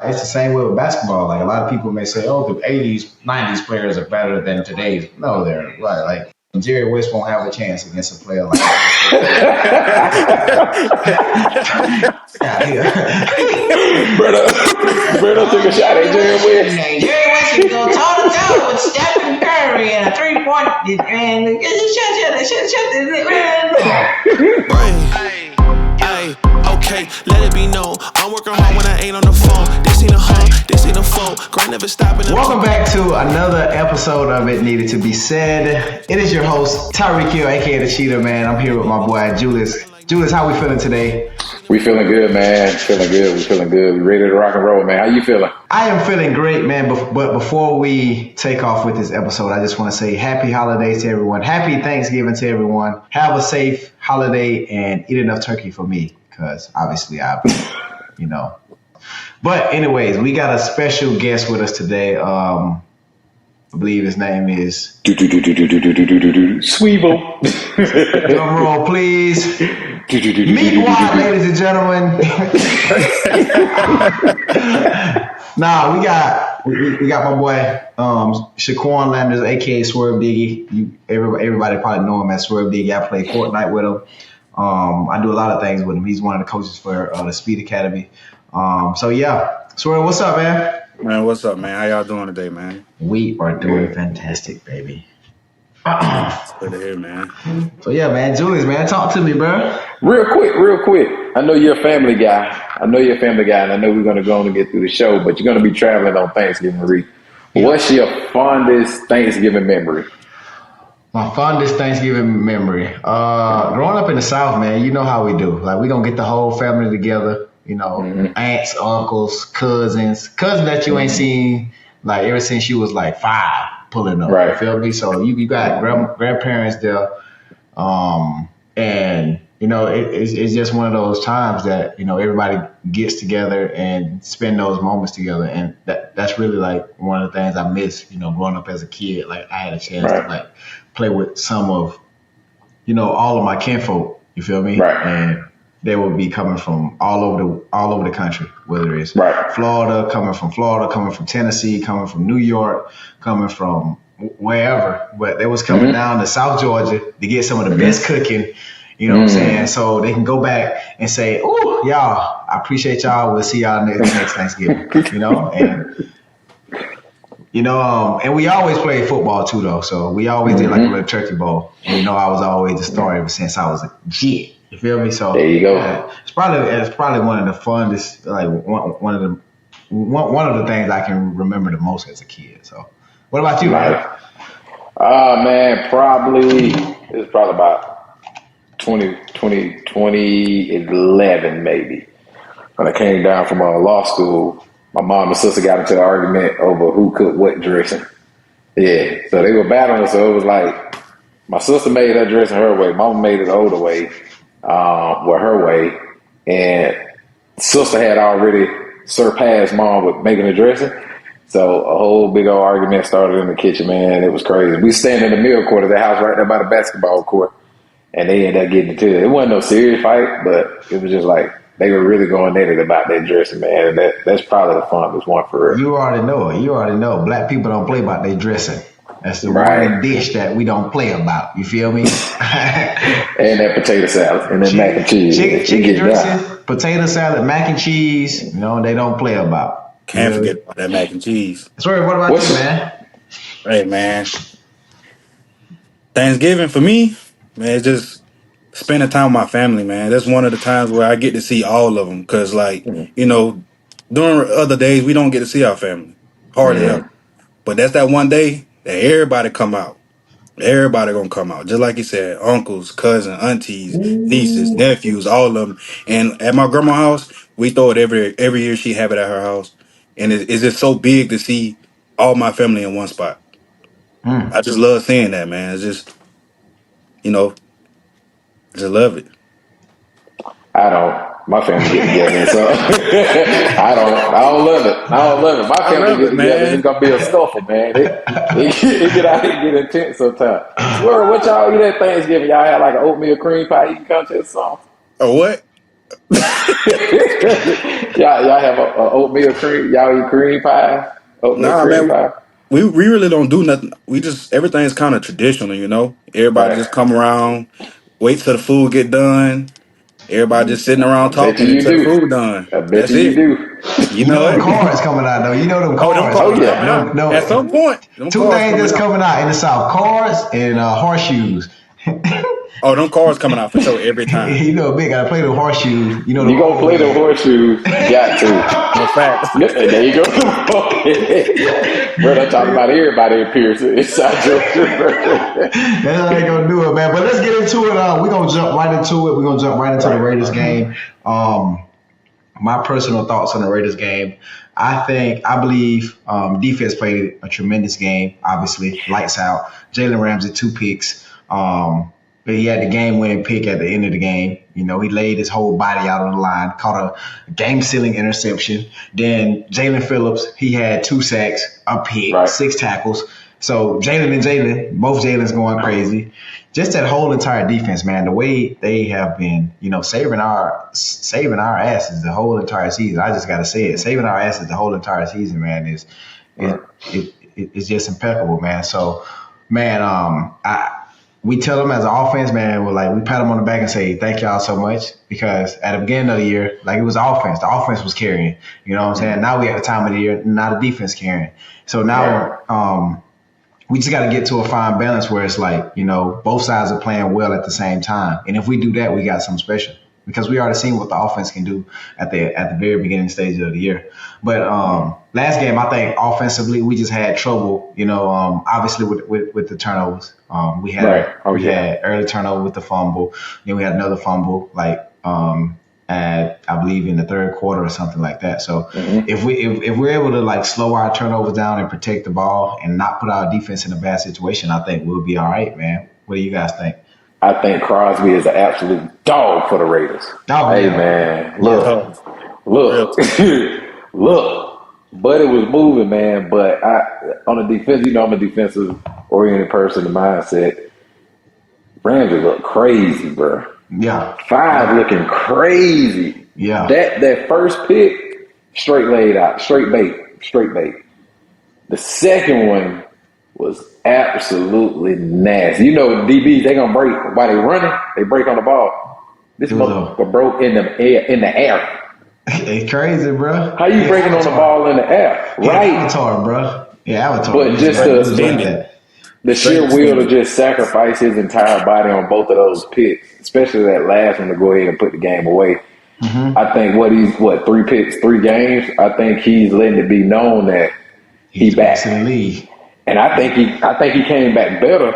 It's the same way with basketball. Like a lot of people may say, "Oh, the '80s, '90s players are better than today's." No, they're right. Like Jerry West won't have a chance against a player like Brother took a shot at Jerry West. Jerry West can go toe to toe with Stephen Curry and a 3-point and okay, let it be known. I'm working hard when I ain't on the phone. This ain't a home, this ain't a phone. Grind never stopping. Welcome back to another episode of It Needed to Be Said. It is your host, Tyreek Hill, aka the Cheetah, man. I'm here with my boy Julius. Julius, how we feeling today? We feeling good, man. Feeling good. We feeling good. We ready to rock and roll, man. How you feeling? I am feeling great, man. But before we take off with this episode, I just want to say happy holidays to everyone. Happy Thanksgiving to everyone. Have a safe holiday and eat enough turkey for me. Because obviously But anyways, we got a special guest with us today. I believe his name is Sweeble. Drum roll, please. Meet Waddle, ladies and gentlemen. We got my boy Shaquan Landers, aka Swerve Diggy. Everybody probably know him as Swerve Diggy. I play Fortnite with him. I do a lot of things with him. He's one of the coaches for the Speed Academy. Swerve, what's up, man? Man, what's up, man? How y'all doing today, man? We are doing fantastic, baby. Good to hear, man. So man, Julius, man, talk to me, bro. Real quick. I know you're a family guy. And I know we're gonna go on and get through the show, but you're gonna be traveling on Thanksgiving week. What's your fondest Thanksgiving memory? My fondest Thanksgiving memory. Growing up in the South, man, you know how we do. Like, we gonna get the whole family together, aunts, uncles, cousins that you ain't seen, like, ever since you was, like, 5 pulling up. Right. You feel me? So you got grandparents there. And, it's just one of those times that, everybody gets together and spend those moments together. And that's really, like, one of the things I miss, growing up as a kid. Like, I had a chance to, like, play with some of, all of my kinfolk, you feel me? Right. And they would be coming from all over the country, whether it's Florida, coming from Tennessee, coming from New York, coming from wherever. But they was coming down to South Georgia to get some of the best cooking, what I'm saying? So they can go back and say, "Oh, y'all, I appreciate y'all. We'll see y'all next Thanksgiving," and we always played football too, though. So we always did like a little turkey bowl. And, I was always the star ever since I was a kid. You feel me? So there you go. It's probably one of the fondest, like one of the things I can remember the most as a kid. So, what about you, man? Man, it's probably about 2011 maybe. When I came down from law school, my mom and sister got into an argument over who cooked what dressing. Yeah, so they were battling. So it was like my sister made her dressing her way, mama made it the older way, her way, and sister had already surpassed mom with making the dressing. So a whole big old argument started in the kitchen, man. It was crazy. We stand in the middle court of the house right there by the basketball court, and they ended up getting into it. It wasn't no serious fight, but it was just like they were really going at it about that dressing, man. And that's probably the fondest one for real. You already know it. Black people don't play about their dressing. That's the one dish that we don't play about. You feel me? And that potato salad and that mac and cheese. Chicken dressing, potato salad, mac and cheese. They don't play about. Can't forget about that mac and cheese. Sorry, what about you, man? Hey, man. Thanksgiving for me, man, it's just spending time with my family, man. That's one of the times where I get to see all of them. Because, during other days, we don't get to see our family. Hardly ever. But that's that one day that everybody come out. Everybody gonna come out. Just like you said, uncles, cousins, aunties, nieces, nephews, all of them. And at my grandma's house, we throw it every year. She have it at her house. And it's just so big to see all my family in one spot. I just love seeing that, man. It's just, I just love it. I don't. My family get together, so I don't love it. My family get together, it's gonna be a scuffle, man. It get out here and get intense sometimes. Swear, what y'all eat at Thanksgiving? Y'all have like an oatmeal cream pie eating contest or something? Oh, what? y'all have a oatmeal cream. Y'all eat cream pie. Oatmeal Nah, cream man. pie. We really don't do nothing. We just everything's kind of traditional, you know. Everybody Right. just come around, wait till the food get done. Everybody just sitting around I bet talking you until the do. food done. I bet That's you it. do. You You know know them it. cards coming out though. You know them Oh, them cards. Oh cars coming yeah. out. At some No, point, them two cars things coming that's out. coming out in the South: cards and horseshoes. Oh, them cars coming out for sure every time. You know, big gotta play the horseshoes. You know the You gonna old play the way. horseshoes? Got to. No facts. Yeah, there you go. Bro, I'm talking about everybody in Pearson. Inside joke. That's how they gonna do it, man. But let's get into it. We're gonna jump right into it. We're gonna jump right into the Raiders game. My personal thoughts on the Raiders game. I believe defense played a tremendous game. Obviously, lights out. Jalen Ramsey 2 picks. But he had the game-winning pick at the end of the game. You know, he laid his whole body out on the line, caught a game-sealing interception. Then Jalen Phillips, he had 2 sacks, a pick, Right. 6 tackles. So Jalen, both Jalen's going crazy. Just that whole entire defense, man, the way they have been, you know, saving our asses the whole entire season. I just got to say it. Saving our asses the whole entire season, man, it's just impeccable, man. So, man, we tell them as an offense, man, we pat them on the back and say, thank y'all so much. Because at the beginning of the year, like, it was offense. The offense was carrying. You know what I'm saying? Now we at the time of the year, now the defense carrying. So now we just got to get to a fine balance where it's like, you know, both sides are playing well at the same time. And if we do that, we got something special. Because we already seen what the offense can do at the very beginning stage of the year. But last game, I think offensively we just had trouble. You know, obviously with the turnovers. We had early turnover with the fumble. Then we had another fumble, at I believe in the third quarter or something like that. So if we're able to like slow our turnovers down and protect the ball and not put our defense in a bad situation, I think we'll be all right, man. What do you guys think? I think Crosby is an absolute dog for the Raiders. Oh, hey, yeah. man, Tough. look, look. But it was moving, man. But on the defense, you know, I'm a defensive-oriented person, the mindset. Ramsey looked crazy, bro. Yeah. 5 looking crazy. Yeah. That first pick, straight laid out, straight bait. The second one was absolutely nasty. You know, DBs, they gonna break while they running. They break on the ball. This motherfucker broke in the air. It's crazy, bro. How you breaking on the ball in the air? Right. Avatar, bro. Yeah, Avatar. But just the sheer will to just sacrifice his entire body on both of those picks, especially that last one to go ahead and put the game away. I think he's 3 picks, 3 games. I think he's letting it be known that he's back in the league. And I think he came back better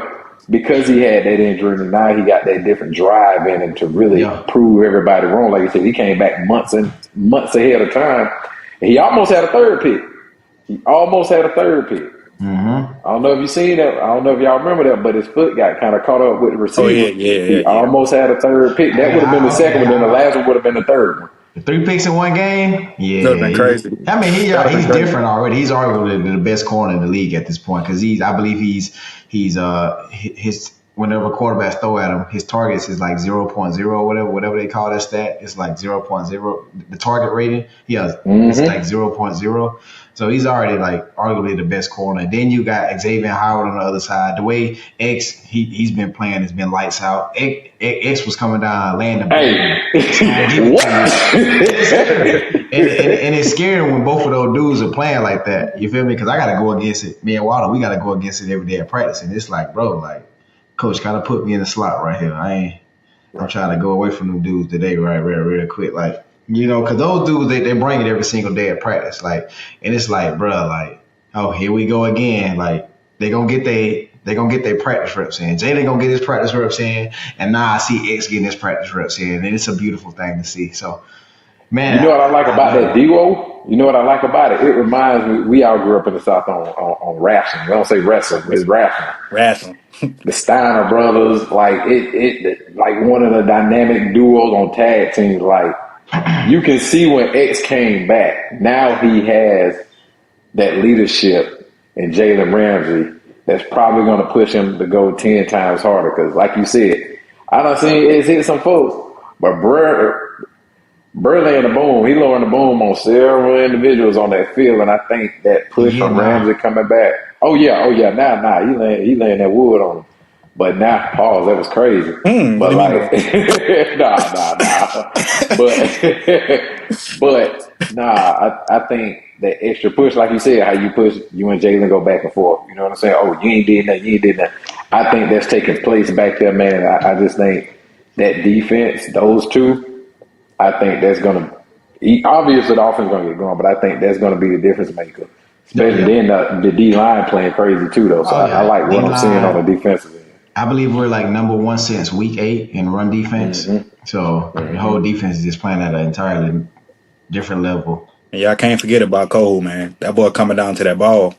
because he had that injury, and now he got that different drive in him to really prove everybody wrong. Like you said, he came back months ahead of time, and he almost had a third pick. I don't know if you seen that. I don't know if y'all remember that, but his foot got kind of caught up with the receiver. Oh, yeah. He almost had a third pick. That would have been the second one, then the last one would have been the third one. 3 picks in one game? Yeah. That'd been crazy. I mean, he's different already. He's arguably the best corner in the league at this point because I believe he's whenever quarterbacks throw at him, his targets is like 0.0, whatever they call that stat. It's like 0.0. The target rating, it's like 0.0. So he's already like arguably the best corner. Then you got Xavien Howard on the other side. The way X he's been playing has been lights out. X was coming down, laying the ball. What? and it's scary when both of those dudes are playing like that. You feel me? Because I got to go against it. Me and Waddle, we got to go against it every day at practice. And it's like, bro, like, coach kind of put me in the slot right here. I'm trying to go away from them dudes today, right, real quick. Like, you know, because those dudes, they bring it every single day at practice. Like, and it's like, bro, like, oh, here we go again. Like, they gonna get their practice reps in. Jalen gonna get his practice reps in, and now I see X getting his practice reps in, and it's a beautiful thing to see. So, man, you know what I like about that duo? You know what I like about it? It reminds me, we all grew up in the South on wrestling. We don't say wrestling, it's wrestling. Wrestling. The Steiner brothers, like it like one of the dynamic duos on tag teams. Like, you can see when X came back, now he has that leadership in Jalen Ramsey that's probably going to push him to go 10 times harder. Because, like you said, I done seen X hit some folks, but bro, Bro laying the boom. He lowering the boom on several individuals on that field, and I think that push from Ramsey coming back. Oh yeah. Nah. He laying that wood on him. But now, pause. That was crazy. What But do you mean? like, nah. I think that extra push, like you said, how you push, you and Jalen go back and forth. You know what I'm saying? Oh, you ain't did that. I think that's taking place back there, man. I just think that defense, those two. I think that's going to – obviously the offense is going to get going, but I think that's going to be the difference maker. Especially then the D-line playing crazy too, though. So I like what I'm seeing on the defensive end. I believe we're like number one since week 8 in run defense. So the whole defense is just playing at an entirely different level. And y'all can't forget about Cole, man. That boy coming down to that ball.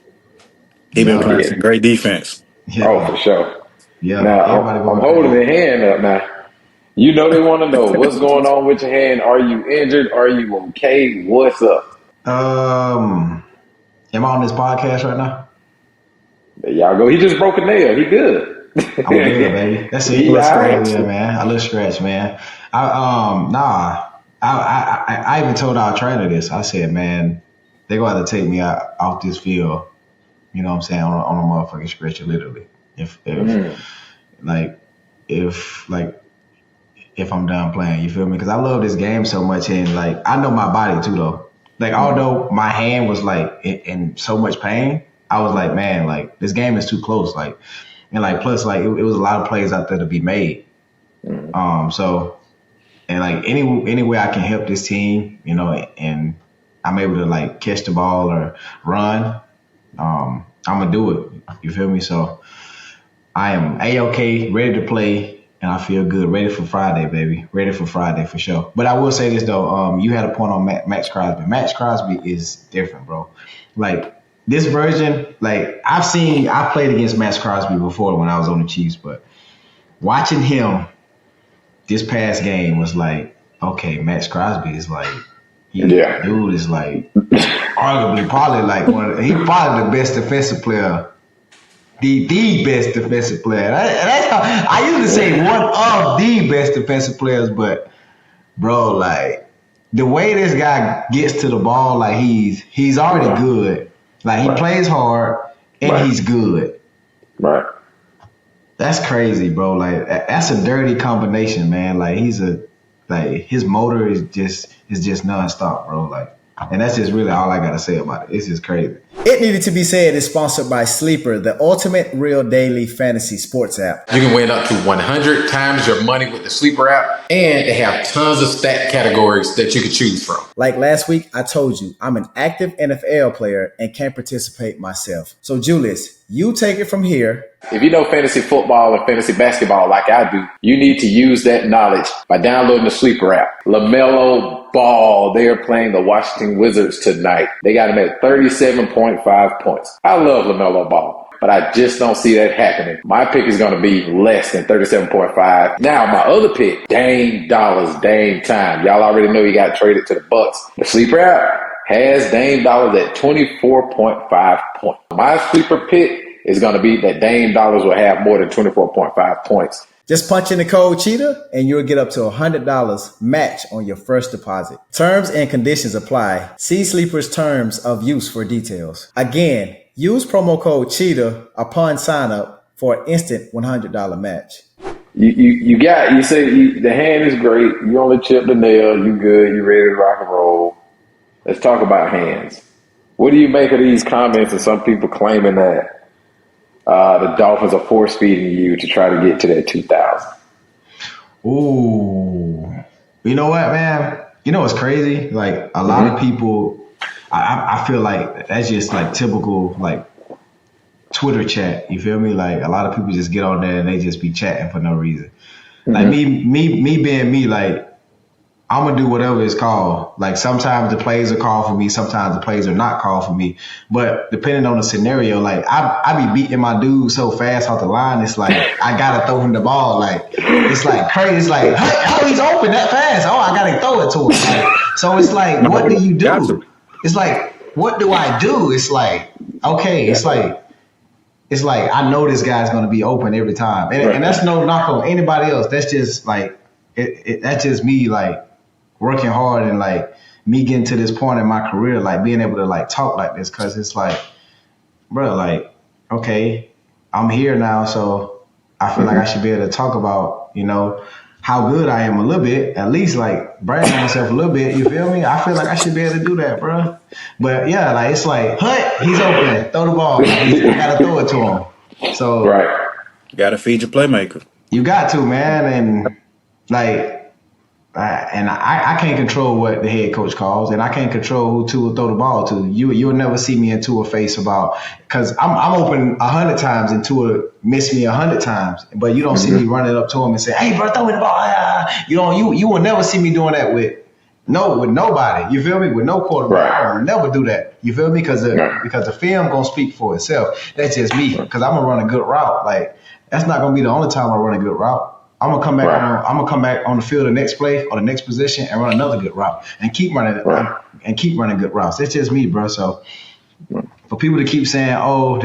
He been playing some great defense. Yeah. Oh, for sure. Yeah. Now, I'm holding the hand up now. You know they want to know what's going on with your hand. Are you injured? Are you okay? What's up? Am I on this podcast right now? There y'all go. He just broke a nail. He good. I'm good, baby. That's it. Yeah, man. A little stretch, man. I even told our trainer this. I said, man, they're going to have to take me off this field. You know what I'm saying? On a motherfucking stretcher, literally. If I'm done playing, you feel me? Because I love this game so much, and like I know my body too, though. Like although my hand was like in so much pain, I was like, man, like this game is too close, like, and like plus like it was a lot of plays out there to be made. So and like any way I can help this team, you know, and I'm able to like catch the ball or run, I'm gonna do it. You feel me? So I am A-OK, ready to play. And I feel good. Ready for Friday, baby. Ready for Friday for sure. But I will say this, though. You had a point on Max Crosby. Max Crosby is different, bro. Like, this version, like, I played against Max Crosby before when I was on the Chiefs. But watching him this past game was like, okay, Max Crosby is like, dude is like, arguably probably like he's probably the best defensive player. The best defensive player. That's how I usually say one of the best defensive players, but bro, like the way this guy gets to the ball, like he's already good. Like he plays hard and he's good. Right. That's crazy, bro. Like that's a dirty combination, man. Like his motor is just nonstop, bro. Like, and that's just really all I gotta say about it. It's just crazy. It Needed to Be Said is sponsored by Sleeper, the ultimate real daily fantasy sports app. You can win up to 100 times your money with the Sleeper app, and they have tons of stat categories that you can choose from. Like last week, I told you, I'm an active NFL player and can't participate myself. So Julius, you take it from here. If you know fantasy football and fantasy basketball like I do, you need to use that knowledge by downloading the Sleeper app. LaMelo Ball, they are playing the Washington Wizards tonight. They got him at 37.5 points. I love LaMelo Ball, but I just don't see that happening. My pick is going to be less than 37.5. Now, my other pick, Dame Dollars, Dame Time. Y'all already know he got traded to the Bucks. The Sleeper app has Dame Dollars at 24.5 points. My sleeper pick is going to be that Dame Dollars will have more than 24.5 points. Just punch in the code Cheetah and you'll get up to $100 match on your first deposit. Terms and conditions apply. See Sleeper's terms of use for details. Again, use promo code Cheetah upon sign up for an instant $100 match. You say the hand is great. You only chipped the nail. You good. You ready to rock and roll. Let's talk about hands. What do you make of these comments and some people claiming that the Dolphins are force feeding you to try to get to that 2,000? Ooh, you know what, man? You know what's crazy? Like a lot of people, I feel like that's just like typical like Twitter chat. You feel me? Like a lot of people just get on there and they just be chatting for no reason. Like me being me, like I'm gonna do whatever it's called. Like sometimes the plays are called for me, sometimes the plays are not called for me. But depending on the scenario, like I be beating my dude so fast off the line, it's like I gotta throw him the ball. Like it's like crazy. It's like, oh, he's open that fast. Oh, I gotta throw it to him. Like, so it's like, what do you do? It's like, what do I do? It's like, okay, it's like I know this guy's gonna be open every time, and that's no knock on anybody else. That's just like that's just me like working hard and like me getting to this point in my career, like being able to like talk like this, because it's like, bro, like, okay, I'm here now, so I feel like I should be able to talk about, you know, how good I am a little bit, at least like brag on myself a little bit. You feel me? I feel like I should be able to do that, bro. But yeah, like it's like, Hut, he's open, throw the ball. I gotta throw it to him. So Right. You got to feed your playmaker. you got to, man, and like. And I can't control what the head coach calls, and I can't control who Tua throw the ball to. You'll never see me in Tua face about, because I'm open 100 times and Tua miss me 100 times, but you don't see me running up to him and say, "Hey, bro, throw me the ball." You will never see me doing that with nobody. You feel me? With no quarterback, Right. I will never do that. You feel me? Because the film gonna speak for itself. That's just me, because I'm gonna run a good route. Like that's not gonna be the only time I run a good route. I'm gonna come back. Right. I'm gonna come back on the field the next play or the next position and run another good route and keep running good routes. It's just me, bro. So for people to keep saying, "Oh,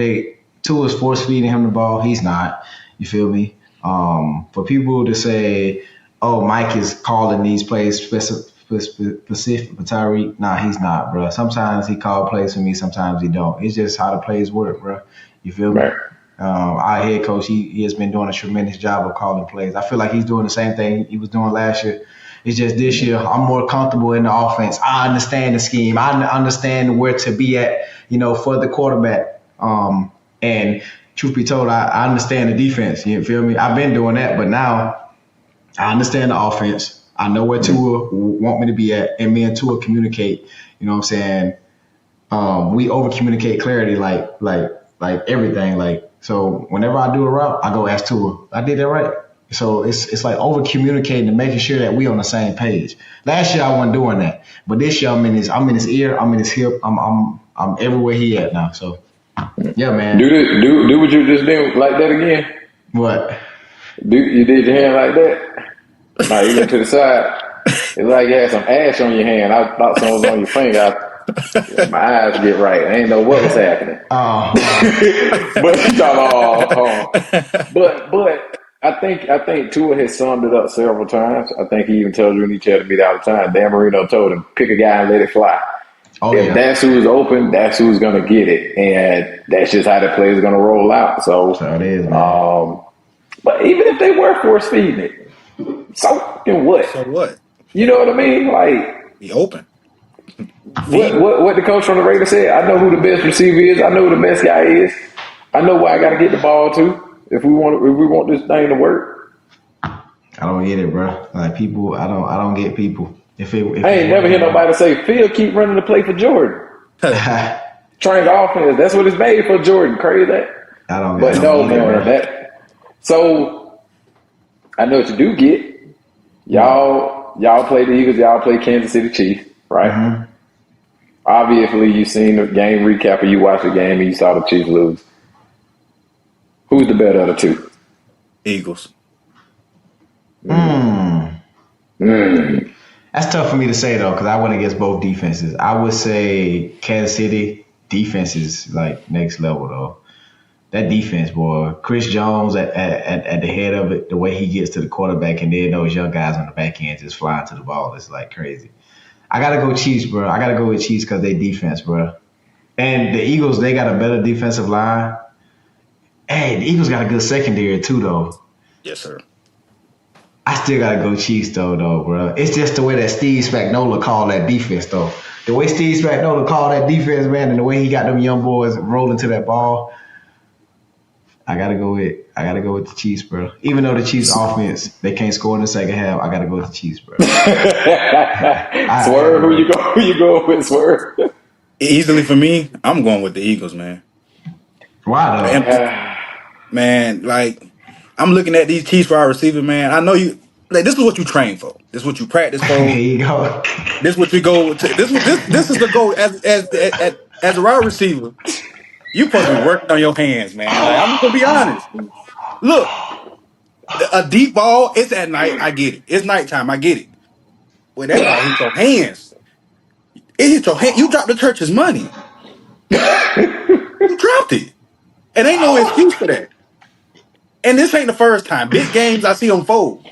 Tua's force feeding him the ball," he's not. You feel me? For people to say, "Oh, Mike is calling these plays specific for Tyreek," nah, he's not, bro. Sometimes he call plays for me, sometimes he don't. It's just how the plays work, bro. You feel me? Right. Our head coach, he has been doing a tremendous job of calling plays. I feel like he's doing the same thing he was doing last year. It's just this year I'm more comfortable in the offense. I understand the scheme. I understand where to be at, you know, for the quarterback. And truth be told, I understand the defense. You feel me? I've been doing that, but now I understand the offense. I know where Tua want me to be at, and me and Tua communicate. You know what I'm saying? We over communicate clarity, like everything, like. So whenever I do a route, I go ask Tua, I did that right? So it's like over communicating and making sure that we on the same page. Last year I wasn't doing that, but this year I'm in his ear, I'm in his hip, I'm everywhere he at now. So yeah, man. Do what you just did like that again. What? You did your hand like that? No, you went to the side. It's like you had some ash on your hand. I thought something was on your finger. My eyes get right. I didn't know what was happening. But I think Tua has summed it up several times. I think he even tells you in each other meet all the time. Dan Marino told him, pick a guy and let it fly. If that's who's open, that's who's gonna get it. And that's just how the play is gonna roll out. So it is, man. But even if they were force feeding it, so fucking what? So what? You know what I mean? Like He open. What the coach from the Raiders said, I know who the best receiver is. I know who the best guy is. I know where I got to get the ball to if we want this thing to work. I don't get it, bro. Like people, I don't get people. If I ain't never hear nobody say, Phil, keep running the play for Jordan. Trying the offense. That's what it's made for, Jordan. Crazy that. I don't But get no, it, man. bro. That. So I know what you do get. Y'all play the Eagles. Y'all play Kansas City Chiefs, right? Mm-hmm. Obviously, you seen the game recap or you watched the game and you saw the Chiefs lose. Who's the better of the two? Eagles. That's tough for me to say, though, because I went against both defenses. I would say Kansas City defense is like next level, though. That defense, boy. Chris Jones at the head of it, the way he gets to the quarterback, and then those young guys on the back end just flying to the ball. It's like crazy. I got to go Chiefs, bro. I got to go with Chiefs because they defense, bro. And the Eagles, they got a better defensive line. Hey, the Eagles got a good secondary, too, though. Yes, sir. I still got to go Chiefs, though, bro. It's just the way that Steve Spagnuolo called that defense, though. The way Steve Spagnuolo called that defense, man, and the way he got them young boys rolling to that ball, I gotta go with the Chiefs, bro. Even though the Chiefs offense, they can't score in the second half, I gotta go with the Chiefs, bro. Swerve, who you go with, Swerve? Easily for me, I'm going with the Eagles, man. Why though? Man, like I'm looking at these Chiefs wide receivers, man. I know you. Like, this is what you train for. This is what you practice for. Here you go. This is what you go to. This is the goal as a wide receiver. You supposed to be working on your hands, man. Like, I'm gonna be honest. Look, a deep ball, it's at night. I get it. It's nighttime. I get it. When that ball hits your hands, it hits your hand. You dropped the church's money. You dropped it. And ain't no excuse for that. And this ain't the first time. Big games I see them fold.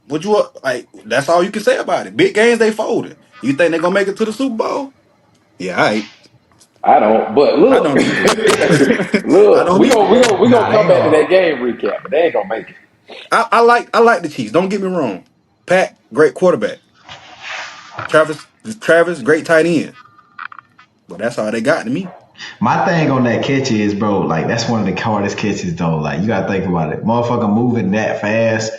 What you like? That's all you can say about it. Big games they folded. You think they're gonna make it to the Super Bowl? Yeah, I don't. But I look, don't either. I look, don't we either. gonna we Nah, gonna they come ain't back to gonna. that game recap, but they ain't gonna make it. I like the Chiefs. Don't get me wrong. Pat, great quarterback. Travis, great tight end. But that's all they got to me. My thing on that catch is, bro, like that's one of the hardest catches though. Like you gotta think about it. Motherfucker moving that fast,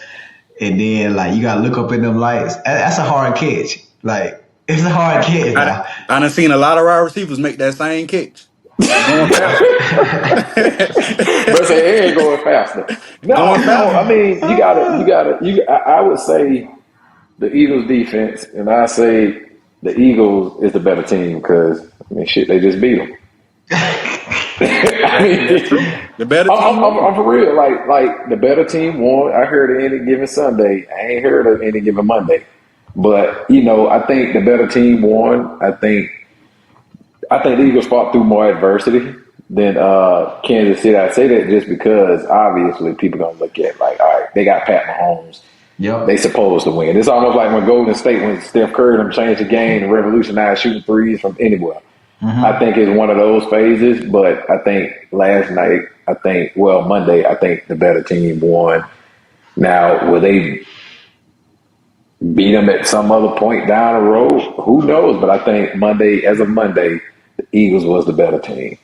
and then like you gotta look up in them lights. That's a hard catch. Like it's a hard catch I now. I done seen a lot of wide receivers make that same catch. Going faster. But say it ain't going faster. Going No. I faster. mean, I would say the Eagles defense, and I say the Eagles is the better team because I mean, shit, they just beat them. I That's true. mean, The better team I'm won. for real. Like the better team won. I heard of any given Sunday. I ain't heard of any given Monday. But I think the better team won. I think the Eagles fought through more adversity than Kansas City. I say that just because obviously people gonna look at like, all right, they got Pat Mahomes. Yep. They supposed to win. It's almost like when Golden State, when Steph Curry them changed the game and revolutionized shooting threes from anywhere. I think it's one of those phases, but I think last night, Monday, I think the better team won. Now, will they beat them at some other point down the road? Who knows? But I think as of Monday, the Eagles was the better team.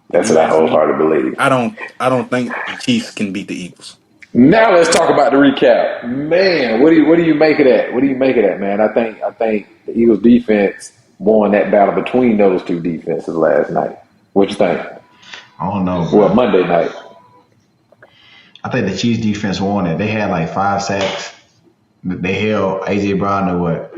That's You what I ask me. wholeheartedly believe. I don't think the Chiefs can beat the Eagles. Now let's talk about the recap. Man, what do you make of that? What do you make of that, man? I think the Eagles defense won that battle between those two defenses last night. What you think? I don't know, Well, bro. Monday night. I think the Chiefs defense won it. They had like 5 sacks. They held AJ Brown to what?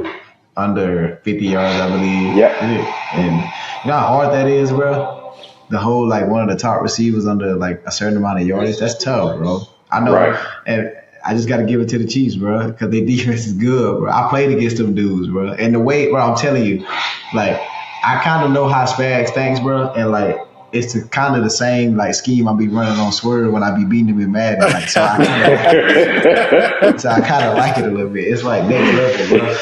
Under 50 yards, I believe. Yep. And you know how hard that is, bro? The whole like one of the top receivers under like a certain amount of yardage. That's tough, bro. I know. Right. And I just got to give it to the Chiefs, bro, because their defense is good, bro. I played against them dudes, bro. And the way, bro, I'm telling you, like, I kind of know how Spags thinks, bro. And like, it's kind of the same like scheme I be running on Swerve when I be beating him in Madden. Like, so I kind of like it a little bit. It's like next level, bro.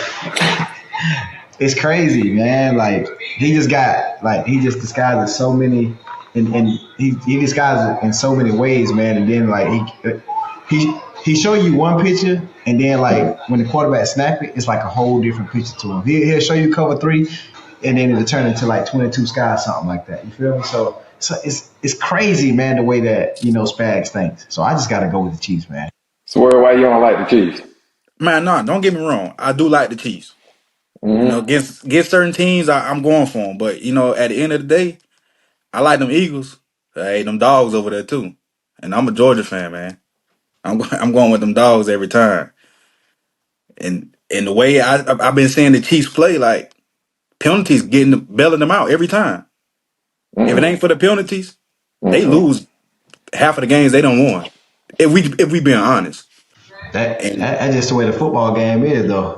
It's crazy, man. Like he just disguises so many, and he disguises it in so many ways, man. And then like he show you one picture, and then like when the quarterback snap it, it's like a whole different picture to him. He'll show you cover 3, and then it'll turn into like 22 sky, something like that. You feel me? So it's crazy, man, the way that Spags thinks. So I just got to go with the Chiefs, man. Swear, why you don't like the Chiefs? Man, no, don't get me wrong. I do like the Chiefs. Mm-hmm. Against certain teams, I'm going for them. But at the end of the day, I like them Eagles. Hey, them dogs over there too. And I'm a Georgia fan, man. I'm going with them dogs every time. And the way I've been seeing the Chiefs play, like penalties bailing them out every time. If it ain't for the penalties, they lose half of the games they don't won. If we being honest, and That's just the way the football game is, though.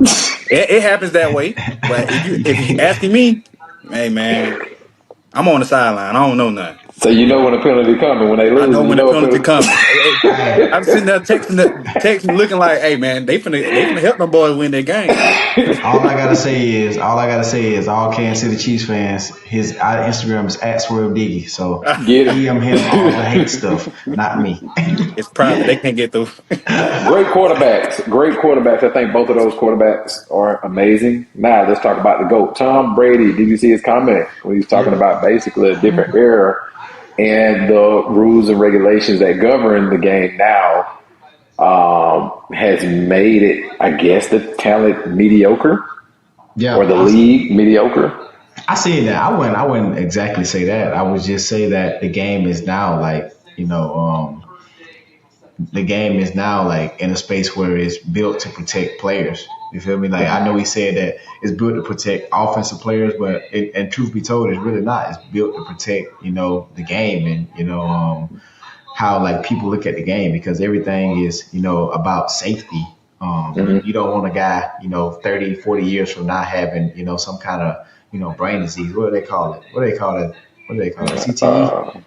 it happens that way. But if you asking me, hey man, I'm on the sideline. I don't know nothing. So you know when a penalty coming when they I lose. know You when the know a penalty penalty. coming. I'm sitting there texting, looking like, hey man, they finna help them boys win their game. All I gotta say is, all Kansas City Chiefs fans, his Instagram is @SwerveDiggy. So Get it. DM him all the hate stuff, not me. It's private. They can't get through. Great quarterbacks. Great quarterbacks. I think both of those quarterbacks are amazing. Now let's talk about the GOAT. Tom Brady, did you see his comment when he was talking about basically a different era and the rules and regulations that govern the game now has made it, I guess, the talent mediocre Yeah, or the league mediocre? I see that. I wouldn't exactly say that. I would just say that the game is now like, the game is now like in a space where it's built to protect players. You feel me? Like I know he said that it's built to protect offensive players, but and truth be told, it's really not. It's built to protect, the game and how like people look at the game because everything is, about safety. You don't want a guy, 30, 40 years from now having, some kind of, brain disease. What do they call it? CTE?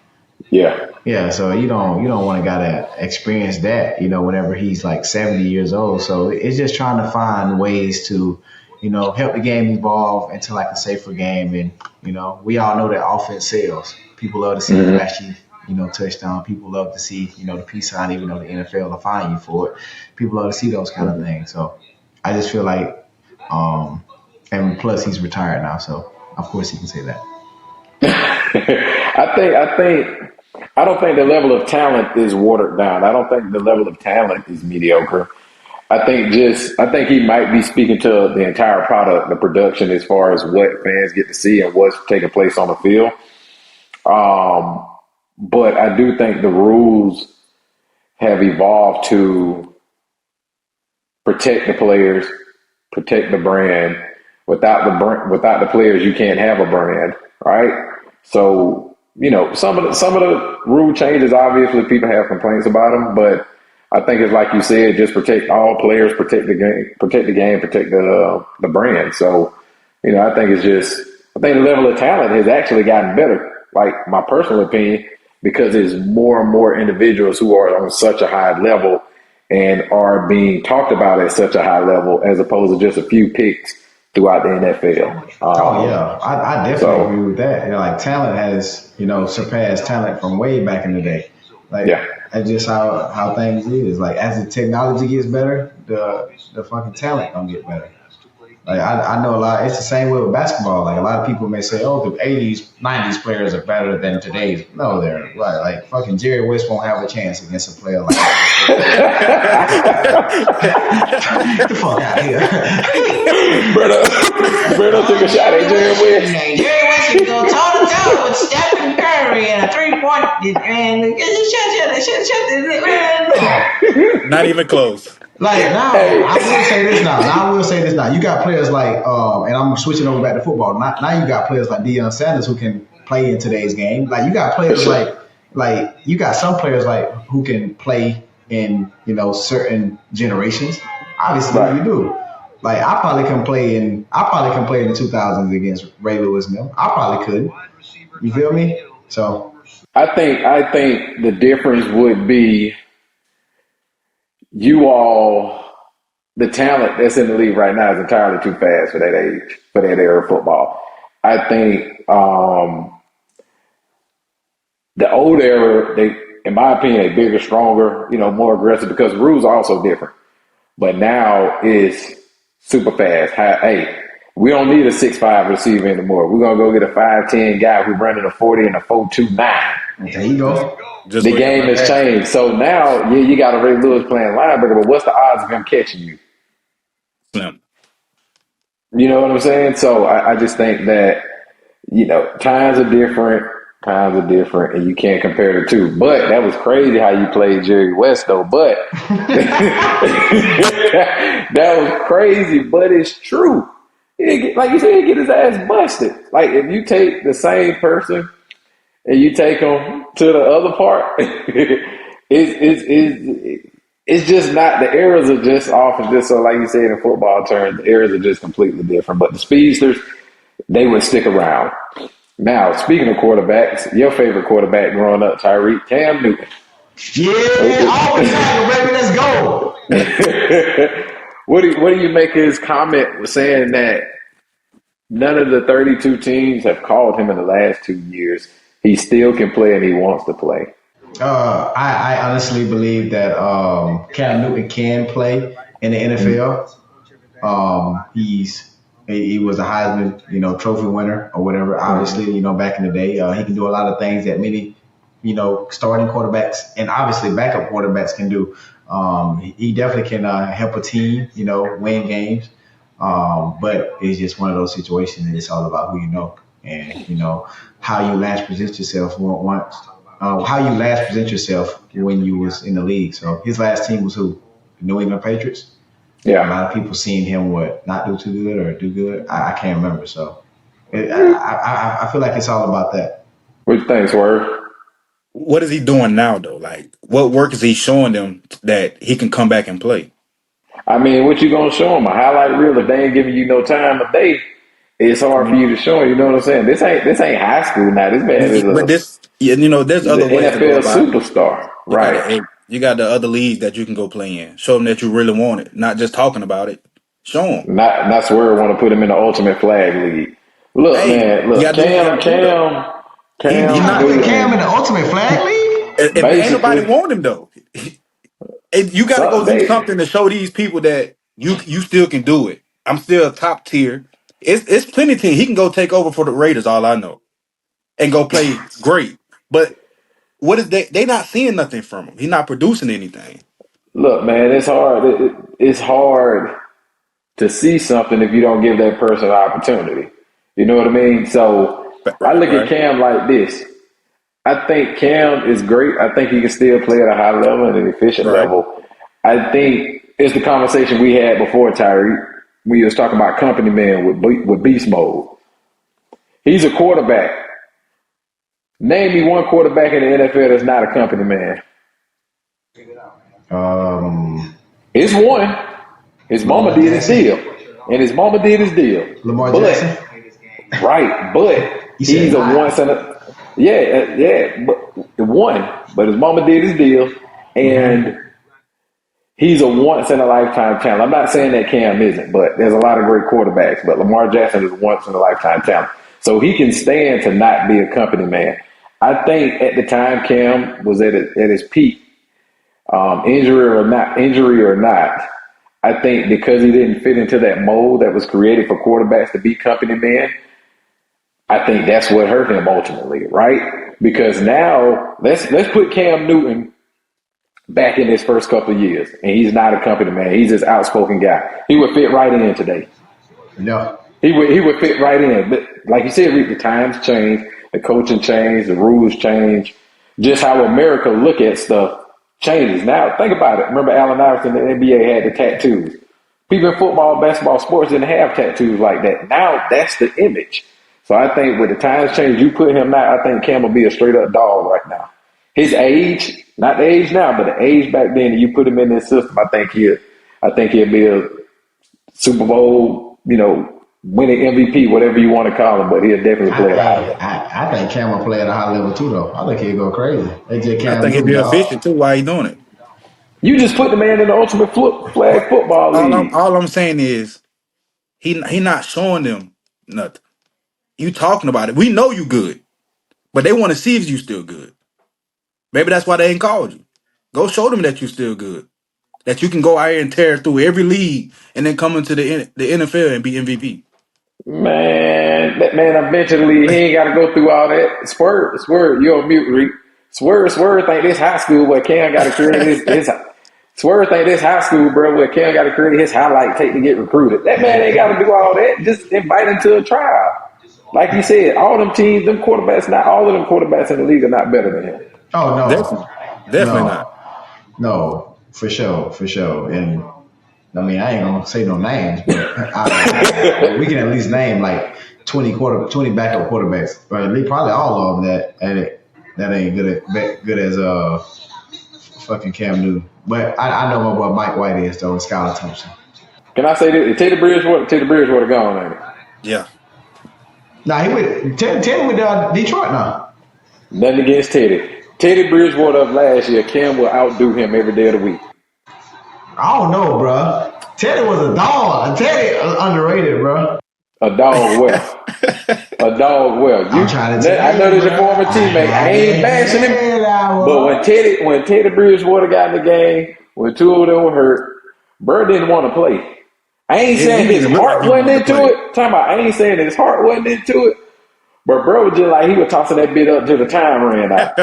Yeah. Yeah, so you don't want a guy to experience that, whenever he's like 70 years old. So it's just trying to find ways to, help the game evolve into like a safer game. And, we all know that offense sells. People love to see flashy, touchdown. People love to see, the peace sign, even though the NFL will fine you for it. People love to see those kind of things. So I just feel like, and plus he's retired now, so of course he can say that. I don't think the level of talent is watered down. I don't think the level of talent is mediocre. I think he might be speaking to the entire product, the production, as far as what fans get to see and what's taking place on the field. But I do think the rules have evolved to protect the players, protect the brand. Without the players, you can't have a brand, right? So, some of the rule changes, obviously people have complaints about them, but I think it's like you said, just protect all players, protect the game, protect the brand. So, I think the level of talent has actually gotten better. Like my personal opinion, because there's more and more individuals who are on such a high level and are being talked about at such a high level, as opposed to just a few picks throughout the NFL. I definitely agree with that. Like talent has, surpassed talent from way back in the day. Like that's just how things is. Like as the technology gets better, the fucking talent gonna get better. Like I know a lot. It's the same way with basketball. Like a lot of people may say, "Oh, the '80s, '90s players are better than today's." No, they're right. Like fucking Jerry West won't have a chance against a player like that. Get the fuck out of here, Brother took a shot at Jerry West. Jerry West can go toe to toe with Stephen Curry and a 3-point and Not even close. Like now, I will say this now. You got players like, and I'm switching over back to football. Now you got players like Deion Sanders who can play in today's game. Like you got players like you got some players like who can play in certain generations. Obviously, you do. Like I probably can play in the 2000s against Ray Lewis and them. I probably could. You feel me? So I think the difference would be the talent that's in the league right now is entirely too fast for that age, for that era of football. I think the old era, in my opinion, they bigger, stronger, more aggressive because the rules are also different. But now it's super fast. Hey, we don't need a 6'5" receiver anymore. We're gonna go get a 5'10" guy who's running a 40 and a 4.29. There you go. The game has changed. So now, you got a Ray Lewis playing linebacker, but what's the odds of him catching you? Slim. You know what I'm saying? So I just think that, times are different, and you can't compare the two. But that was crazy how you played Jerry West, though. But that was crazy, but it's true. Like you said, he get his ass busted. Like if you take the same person and you take them to the other part, it's just not, the eras are just off, and just so like you said in football terms, the eras are just completely different. But the speedsters, they would stick around. Now, speaking of quarterbacks, your favorite quarterback growing up, Tyreek, Cam Newton. Yeah, always have baby. Let's go. What do you make of his comment saying that none of the 32 teams have called him in the last 2 years? He still can play and he wants to play. I honestly believe that Cam Newton can play in the NFL. He was a Heisman, trophy winner or whatever. Obviously, back in the day, he can do a lot of things that many, starting quarterbacks and obviously backup quarterbacks can do. He definitely can help a team, win games. But it's just one of those situations. It's all about who you know and how you last present yourself when you was in the league. So his last team was who? The New England Patriots. Yeah, a lot of people seeing him not do too good or do good. I can't remember. So I feel like it's all about that. What do you think, Swerve? What is he doing now, though? Like, what work is he showing them that he can come back and play? I mean, what you gonna show him? A highlight reel if they ain't giving you no time of day? it's hard for you to show him. You know what I'm saying? This ain't high school now. This man is But this, there's he's other an ways to go NFL about it. superstar, right? You got the other leagues that you can go play in. Show them that you really want it, not just talking about it. Show them. Not Swerve want to put him in the ultimate flag league. Look, Hey, man, you look, gotta do what you gotta do though. Cam He Trying to put not. Cam in the ultimate flag league? If ain't nobody basically want him though, you got to go do something to show these people that you still can do it. I'm still top tier. It's plenty of teams. He can go take over for the Raiders. All I know, and go play great. But what is they not seeing nothing from him? He's not producing anything. look, man, it's hard. It's hard to see something if you don't give that person an opportunity. You know what I mean? So I look at Right. Cam like this. I think Cam is great. I think he can still play at a high level and an efficient Right. level. I think it's the conversation we had before, Tyreek, when you was talking about company man with beast mode. He's a quarterback. Name me one quarterback in the NFL that's not a company man. It's one. His mama did his deal. And his mama did his deal. Lamar but, Jackson? Right, but he's a once in a but one. But his mama did his deal, and he's a once in a lifetime talent. I'm not saying that Cam isn't, but there's a lot of great quarterbacks. But Lamar Jackson is once in a lifetime talent, so he can stand to not be a company man. I think at the time Cam was at his peak, injury or not. I think because he didn't fit into that mold that was created for quarterbacks to be company man, I think that's what hurt him ultimately, right? Because now let's put Cam Newton back in his first couple of years, and he's not a company man. He's this outspoken guy. He would fit right in today. No. He would fit right in. But like you said, Reed, the times change, the coaching changed, the rules change. Just how America look at stuff changes. Now, think about it. Remember Allen Iverson, the NBA had the tattoos. People in football, basketball, sports didn't have tattoos like that. Now, that's the image. So I think with the times change, you put him now, I think Cam will be a straight-up dog right now. His age, not the age now, but the age back then, you put him in this system, I think he'll be a Super Bowl, winning MVP, whatever you want to call him, but he'll definitely play at a high level. I think Cam will play at a high level too, though. I think he'll go crazy. I think he'd be efficient too. Why he doing it? You just put the man in the ultimate flag football league. All I'm saying is he not showing them nothing. You talking about it. We know you good, but they want to see if you still good. Maybe that's why they ain't called you. Go show them that you still good. That you can go out here and tear through every league and then come into the NFL and be MVP. Man, that man eventually he ain't got to go through all that. Swerve, you're on mute, Reek. Swerve think this high school where Cam got to create his Swerve think this high school, bro, where Cam got to create his highlight tape to get recruited. That man ain't got to do all that. Just invite him to a trial. Like you said, all them teams, them quarterbacks, not all of them quarterbacks in the league are not better than him. Oh, no. Definitely not. No, for sure. And I mean, I ain't gonna say no names, but we can at least name like 20 backup quarterbacks, or at least probably all of them that ain't good as fucking Cam Newton. But I know what Mike White is though, and Skylar Thompson. Can I say this? Teddy Bridgewater gone, ain't it? Yeah. Nah, he with Teddy with Detroit now. Nothing against Teddy. Teddy Bridgewater of last year, Cam will outdo him every day of the week. I don't know, bro. Teddy was a dog. Teddy underrated, bro. A dog well. A dog well. I'm trying to tell I know you, there's your former teammate. I ain't bashing him. But when Teddy Bridgewater got in the game, when two of them were hurt, Bird didn't want to play. I ain't saying his heart wasn't into it. I ain't saying his heart wasn't into it. But bro was just like he was tossing that bit up till the time ran out.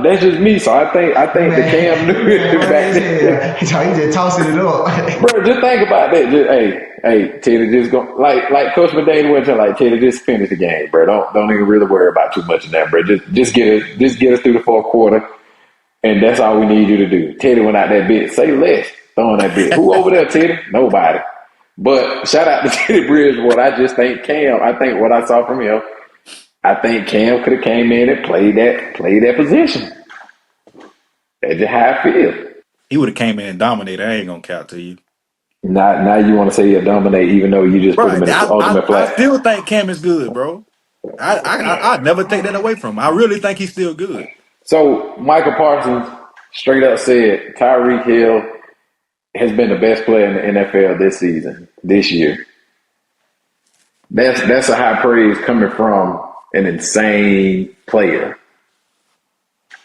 That's just me. So I think the Cam Newton back there. He just tossing it up. Bro, just think about that. Hey, Teddy, just go like Coach McDaniel went to like Teddy, just finish the game, bro. Don't even really worry about too much of that, bro. Just get us through the fourth quarter, and that's all we need you to do. Teddy went out that bit. Say less. Throwing that bit. Who over there, Teddy? Nobody. But shout out to Teddy Bridgewater. I just think Cam. I think what I saw from him. I think Cam could have came in and played that position. That's just how I feel. He would have came in and dominated. I ain't gonna count to you. Now you want to say he'll dominate, even though you just put him Bro, in the ultimate I flat. still think Cam is good, bro. I'd never take that away from him. I really think he's still good. So Micah Parsons straight up said Tyreek Hill has been the best player in the NFL this year. That's a high praise coming from an insane player.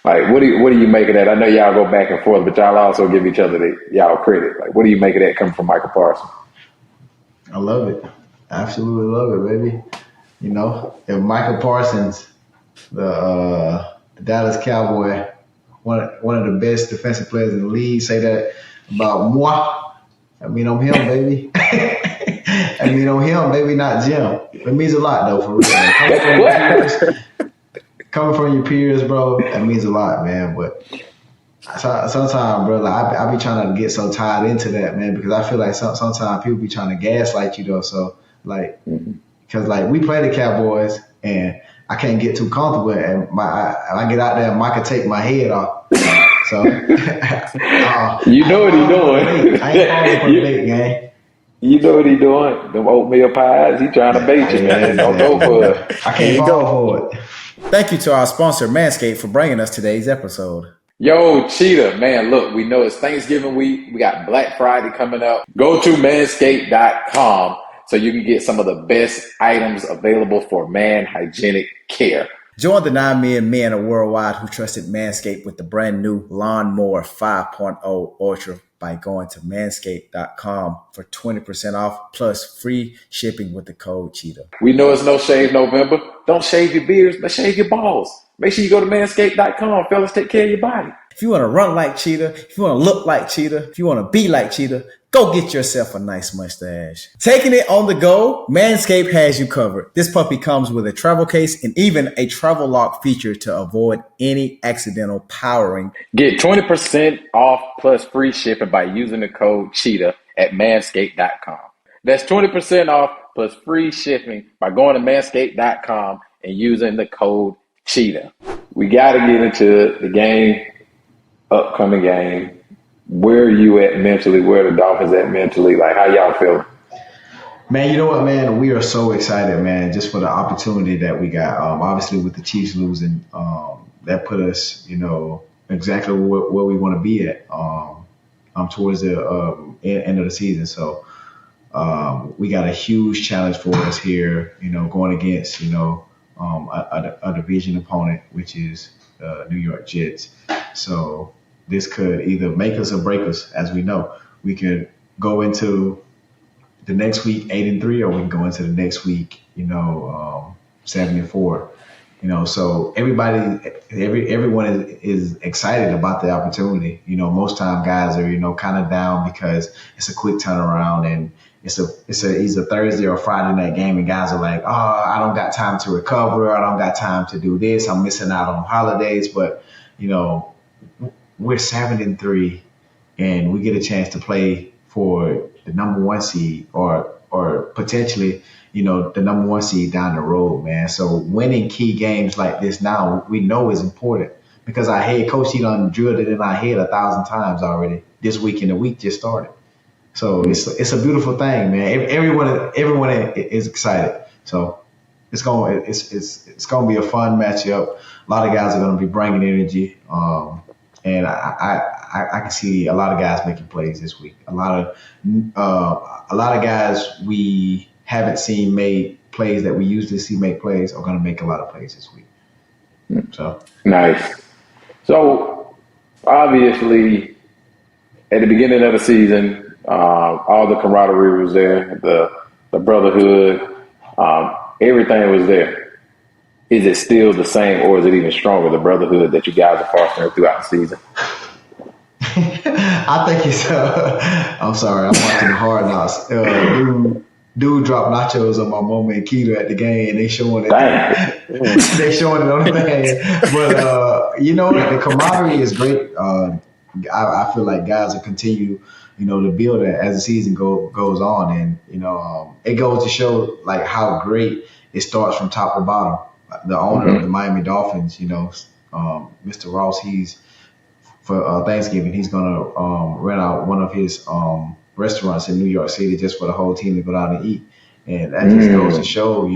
Like, what do you make of that? I know y'all go back and forth, but y'all also give each other y'all credit. Like, what do you make of that coming from Micah Parsons? I love it. Absolutely love it, baby. You know, if Micah Parsons, the Dallas Cowboy, one of the best defensive players in the league, say that about moi, I mean on him, baby. I mean on him, baby, not Jim. It means a lot, though, for real. Coming from your peers, bro, that means a lot, man. But sometimes, bro, like, I be trying to get so tied into that, man, because I feel like sometimes people be trying to gaslight you, though. So, like, because, like, we play the Cowboys, and I can't get too comfortable, and I get out there and Micah take my head off. So, you know what he doing. I ain't falling for the bait, gang. You know what he doing. Them oatmeal pies, he trying to bait you, man. Don't go for it. I can't fall for it. Thank you to our sponsor, Manscaped, for bringing us today's episode. Yo, Cheetah, man, look, we know it's Thanksgiving week. We got Black Friday coming up. Go to manscaped.com so you can get some of the best items available for man hygienic care. Join the 9 million men worldwide who trusted Manscaped with the brand new Lawnmower 5.0 Ultra by going to manscaped.com for 20% off plus free shipping with the code Cheetah. We know it's No Shave November. Don't shave your beards, but shave your balls. Make sure you go to manscaped.com. Fellas, take care of your body. If you want to run like Cheetah, if you want to look like Cheetah, if you want to be like Cheetah, go get yourself a nice mustache. Taking it on the go, Manscaped has you covered. This puppy comes with a travel case and even a travel lock feature to avoid any accidental powering. Get 20% off plus free shipping by using the code Cheetah at manscaped.com. That's 20% off plus free shipping by going to manscaped.com and using the code Cheetah. We got to get into the game, upcoming game. Where are you at mentally? Where are the Dolphins at mentally? Like, how y'all feeling? Man, you know what, man? We are so excited, man, just for the opportunity that we got. Obviously, with the Chiefs losing, that put us, you know, exactly where we want to be at towards the end of the season. So we got a huge challenge for us here, you know, going against, you know, a division opponent, which is New York Jets. So this could either make us or break us, as we know. We could go into the next week 8-3, or we can go into the next week, you know, 7-4. You know, so everyone is excited about the opportunity. You know, most time guys are, you know, kind of down because it's a quick turnaround and it's either Thursday or Friday night game, and guys are like, oh, I don't got time to recover. I don't got time to do this. I'm missing out on holidays. But, you know, we're 7-3, and we get a chance to play for the number one seed or potentially, you know, the number one seed down the road, man. So winning key games like this now, we know is important because our head coach, he done drilled it in our head 1,000 times already this week, and the week just started. So it's a beautiful thing, man. Everyone is excited. So it's gonna be a fun matchup. A lot of guys are gonna be bringing energy, and I can see a lot of guys making plays this week. A lot of guys we haven't seen made plays that we usually see make plays are gonna make a lot of plays this week. So nice. So obviously, at the beginning of the season, all the camaraderie was there, the brotherhood, everything was there. Is it still the same, or is it even stronger, the brotherhood that you guys are fostering throughout the season? I think it's. I'm sorry, I'm watching the Hard Knocks. Dude dropped nachos on my mama and Keto at the game, and they showing it. They showing it on the thing. But you know, the camaraderie is great. I feel like guys will continue, you know, to build it as the season goes on, and you know, it goes to show like how great it starts from top to bottom. The owner of the Miami Dolphins, you know, Mr. Ross, he's for Thanksgiving, he's gonna rent out one of his restaurants in New York City just for the whole team to go out and eat. And that just goes to show,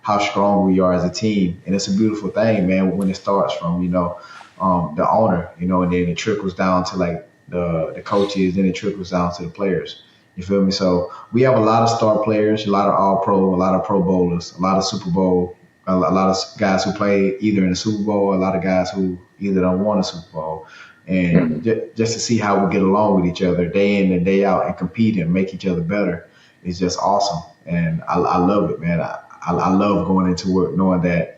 how strong we are as a team. And it's a beautiful thing, man, when it starts from, the owner, and then it trickles down to like the coaches, then it trickles down to the players. You feel me? So we have a lot of star players, a lot of all pro, a lot of pro bowlers, a lot of Super Bowl, a lot of guys who play either in the Super Bowl, a lot of guys who either don't won a Super Bowl. And just to see how we get along with each other day in and day out and compete and make each other better is just awesome. And I love it, man. I love going into work knowing that,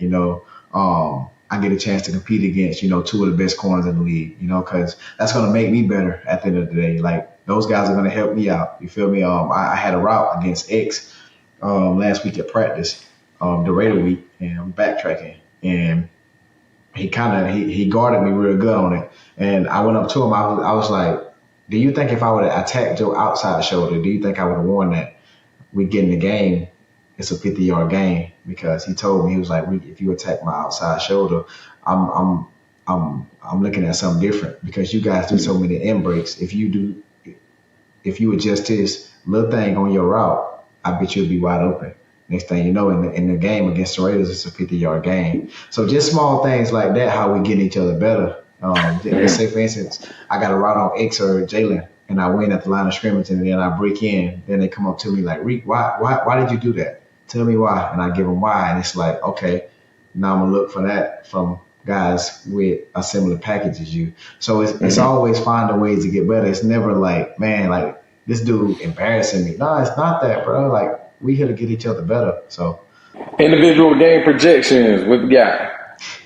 I get a chance to compete against, two of the best corners in the league, because that's going to make me better at the end of the day. Like, those guys are going to help me out. You feel me? I had a route against X last week at practice, the Raider week, and I'm backtracking. And he guarded me real good on it. And I went up to him. I was like, do you think if I would have attacked your outside shoulder, do you think I would have won that? We get in the game, it's a 50-yard game, because he told me, he was like, if you attack my outside shoulder, I'm looking at something different, because you guys do so many end breaks. If you adjust this little thing on your route, I bet you'll be wide open. Next thing you know, in the game against the Raiders, it's a 50-yard game. So just small things like that, how we get each other better. Let's say, for instance, I got a route on X or Jalen, and I win at the line of scrimmage, and then I break in. Then they come up to me like, Reek, why did you do that? Tell me why. And I give them why. And it's like, okay, now I'm going to look for that from guys with a similar package as you. So it's always finding ways to get better. It's never like, man, like, this dude embarrassing me. No, it's not that, bro. Like, we here to get each other better. So individual game projections, what you got?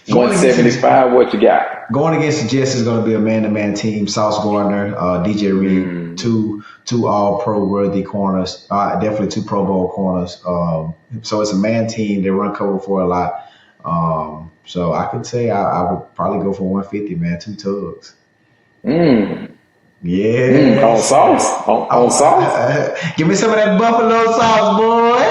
175, what you got? Going against the Jets is going to be a man-to-man team. Sauce Gardner, DJ Reed, two all-pro worthy corners, definitely 2 Pro Bowl corners. So it's a man team. They run cover for a lot. So I could say I would probably go for 150, man. 2 tugs. Yeah. On sauce? On sauce? Give me some of that buffalo sauce, boy.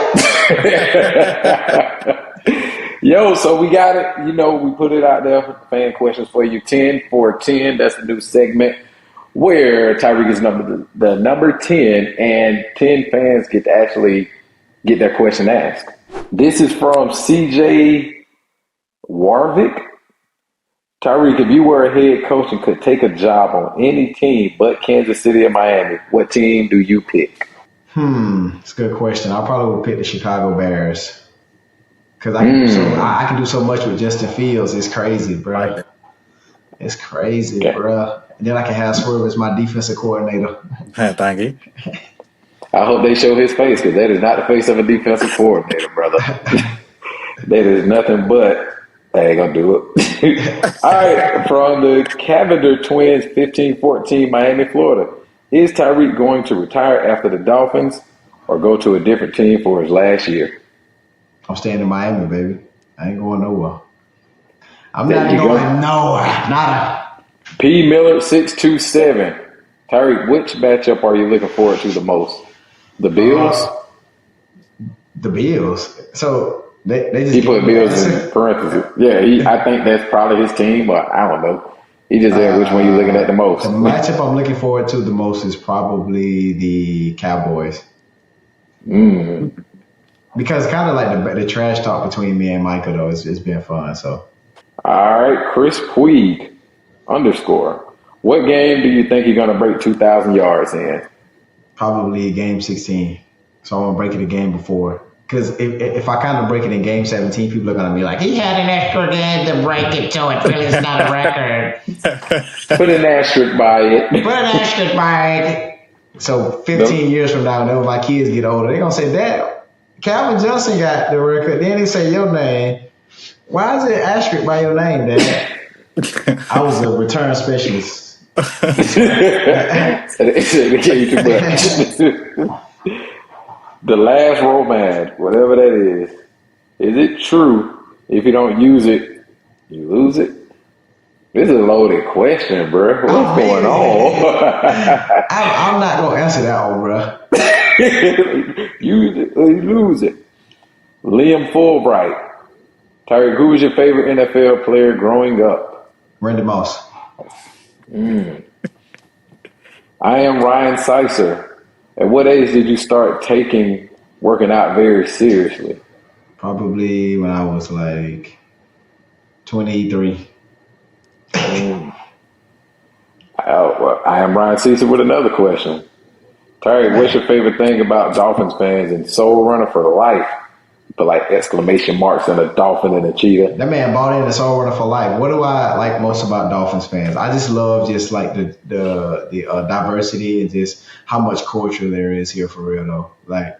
Yo, so we got it. We put it out there for fan questions for you. 10 for 10. That's a new segment where Tyreek is the number 10, and 10 fans get to actually get their question asked. This is from CJ Warwick. Tyreek, if you were a head coach and could take a job on any team but Kansas City or Miami, what team do you pick? It's a good question. I probably would pick the Chicago Bears. Because I can do so much with Justin Fields. It's crazy, bro. It's crazy, bro. And then I can have Swerve as my defensive coordinator. Thank you. I hope they show his face, because that is not the face of a defensive coordinator, brother. That is nothing but, they ain't going to do it. All right, from the Cavender Twins, 15-14, Miami, Florida. Is Tyreek going to retire after the Dolphins or go to a different team for his last year? I'm staying in Miami, baby. I ain't going nowhere. I'm not going nowhere. P. Miller 627. Tyreek, which matchup are you looking forward to the most? The Bills? The Bills. So they just he put Bills in parentheses. Yeah, I think that's probably his team, but I don't know. He just said which one you looking at the most. The matchup I'm looking forward to the most is probably the Cowboys. Because kind of like the trash talk between me and Micah, though, it's been fun. So, all right, Chris Puig _ What game do you think you're gonna break 2,000 yards in? Probably game 16. So I'm gonna break it a game before. Because if I kind of break it in game 17, people are gonna be like, He had an extra game to break it to it. Really, it's not a record. Put an asterisk by it. Put an asterisk by it. So 15 years from now, whenever my kids get older, they're gonna say, Dad, Calvin Johnson got the record. Then they say your name. Why is it asterisk by your name, Dad? I was a return specialist. They gave you too much. The last romance, whatever that is it true if you don't use it, you lose it? This is a loaded question, bro. What's going on? I'm not going to answer that one, bro. Use it or you lose it. Liam Fulbright. Tyreek, who was your favorite NFL player growing up? Randy Moss. I am Ryan Sicer. At what age did you start taking working out very seriously? Probably when I was like 23. I am Ryan Cecil with another question. Terry, what's your favorite thing about Dolphins fans and Soul Runner for life? Put like exclamation marks and a dolphin and a cheetah. That man bought in the Soul Runner for life. What do I like most about Dolphins fans? I just love just like the diversity and just how much culture there is here for real though. Like,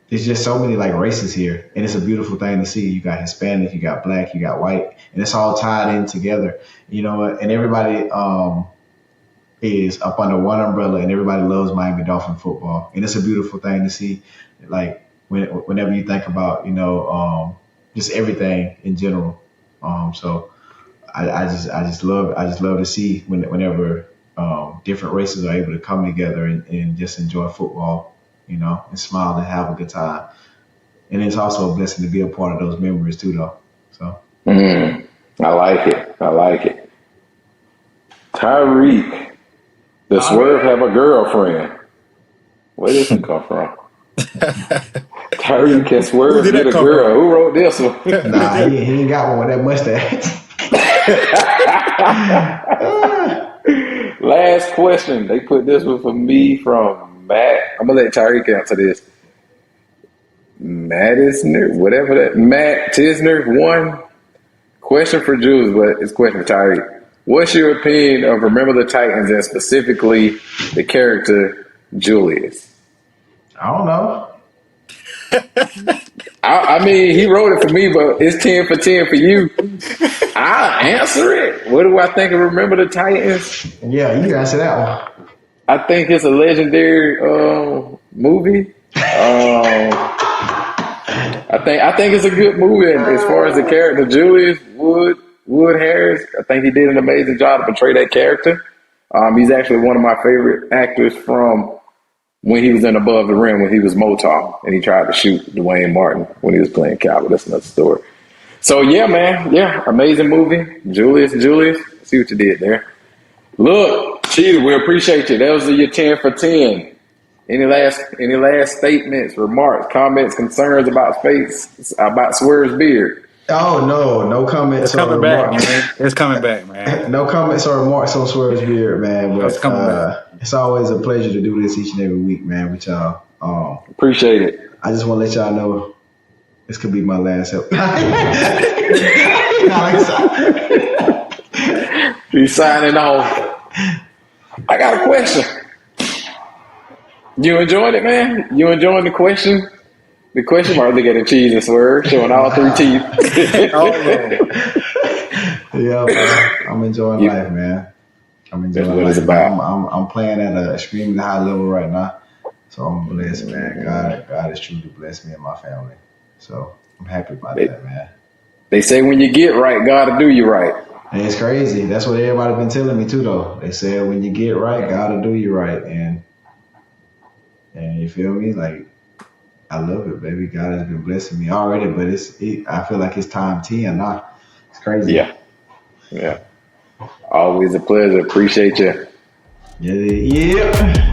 there's just so many like races here, and it's a beautiful thing to see. You got Hispanic, you got Black, you got white, and it's all tied in together. You know, and everybody is up under one umbrella, and everybody loves Miami Dolphin football, and it's a beautiful thing to see. Like whenever you think about, you know, just everything in general. So I just love to see whenever different races are able to come together and just enjoy football. You know, and smile and have a good time. And it's also a blessing to be a part of those memories too, though. So. I like it. Tyreek, does Swerve have a girlfriend? Where did it come from? Tyreek, can Swerve get a girl? From? Who wrote this one? Nah, he ain't got one with that mustache. Last question. They put this one for me from Matt. I'm gonna let Tyreek answer this. Matt Tisner, one question for Jules, but it's a question for Tyreek. What's your opinion of Remember the Titans and specifically the character Julius? I don't know. I mean, he wrote it for me, but it's 10 for 10 for you. I'll answer it. What do I think of Remember the Titans? Yeah, you answer that one. I think it's a legendary movie. I think it's a good movie. And as far as the character Julius Wood Harris, I think he did an amazing job to portray that character. He's actually one of my favorite actors from when he was in Above the Rim, when he was Motown and he tried to shoot Dwayne Martin when he was playing cowboy. That's another story. So yeah, man, amazing movie. Julius, see what you did there. Look, Cheetah, we appreciate you. That was your 10 for 10. Any last statements, remarks, comments, concerns about Swerve's beard? Oh no comments. It's coming back, man. It's coming back, man. No comments or remarks on Swerve's beard, man. But it's coming back. It's always a pleasure to do this each and every week, man, with y'all. Appreciate it. I just want to let y'all know this could be my last episode. He's signing off. I got a question. You enjoyed it, man? You enjoying the question? The question mark, look at the cheese and Swerve, showing all 3 teeth. Yeah, man. I'm enjoying life, man. I'm enjoying That's what life. It's about. I'm playing at an extremely high level right now. So I'm blessed, man. God has truly blessed me and my family. So I'm happy about that, man. They say when you get right, God will do you right. And it's crazy. That's what everybody's been telling me too, though. They said when you get right, God will do you right. And you feel me? Like, I love it, baby. God has been blessing me already, but I feel like it's time 10 now. It's crazy. Yeah. Always a pleasure. Appreciate you. Yeah.